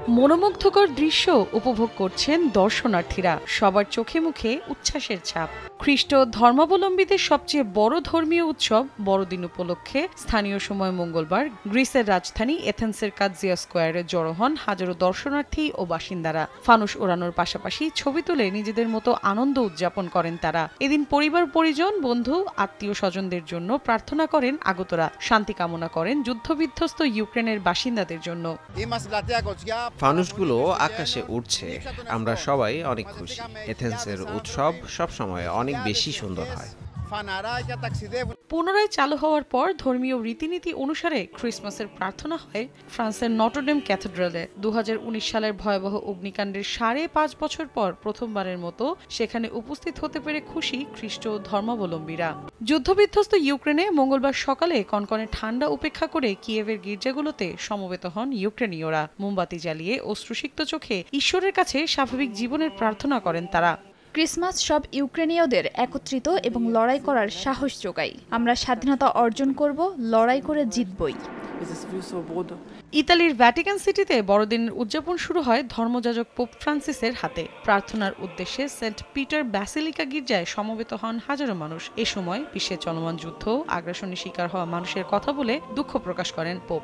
মনোমুগ্ধকর দৃশ্য উপভোগ করছেন দর্শনার্থীরা, সবার চোখে মুখে উচ্ছ্বাসের ছাপ। খ্রিস্ট ধর্মাবলম্বীদের সবচেয়ে বড় ধর্মীয় উৎসব বড়দিন উপলক্ষে স্থানীয় সময় মঙ্গলবার গ্রিসের রাজধানী এথেন্সের কাজিয়া স্কোয়ারে জড়ো হন হাজারো দর্শনার্থী ও বাসিন্দারা। ফানুস ওড়ানোর পাশাপাশি ছবি তুলে নিজেদের মতো আনন্দ উদযাপন করেন তারা। এদিন পরিবার পরিজন, বন্ধু, আত্মীয় স্বজনদের জন্য প্রার্থনা করেন আগতরা, শান্তি কামনা করেন যুদ্ধবিধ্বস্ত ইউক্রেনের বাসিন্দাদের জন্য। ফানুসগুলো আকাশে উঠছে, আমরা সবাই অনেক খুশি। এথেন্সের উৎসব সবসময় অনেক বেশি সুন্দর হয়। পুনরায় চালু হওয়ার পর ধর্মীয় রীতিনীতি অনুসারে ক্রিসমাসের প্রার্থনা হয় ফ্রান্সের নটরডেম ক্যাথেড্রালে। 2019 সালের ভয়াবহ অগ্নিকাণ্ডের 5.5 বছর পর প্রথমবারের মতো সেখানে উপস্থিত হতে পেরে খুশি খ্রিস্ট ধর্মাবলম্বীরা। যুদ্ধবিধ্বস্ত ইউক্রেনে মঙ্গলবার সকালে কনকনে ঠান্ডা উপেক্ষা করে কিয়েভের গির্জাগুলোতে সমবেত হন ইউক্রেনীয়রা। মোমবাতি জ্বালিয়ে অশ্রুসিক্ত চোখে ঈশ্বরের কাছে স্বাভাবিক জীবনের প্রার্থনা করেন তারা। ক্রিসমাস সব ইউক্রেনীয়দের একত্রিত এবং লড়াই করার সাহস যোগায়। আমরা স্বাধীনতা অর্জন করব, লড়াই করে জিতবই। ইতালির ভ্যাটিকান সিটিতে বড়দিনের উদযাপন শুরু হয় ধর্মযাজক পোপ ফ্রান্সিসের হাতে। প্রার্থনার উদ্দেশ্যে সেন্ট পিটার ব্যাসিলিকা গির্জায় সমবেত হন হাজারো মানুষ। এ সময় বিশ্বে চলমান যুদ্ধ, আগ্রাসনের শিকার হওয়া মানুষের কথা বলে দুঃখ প্রকাশ করেন পোপ।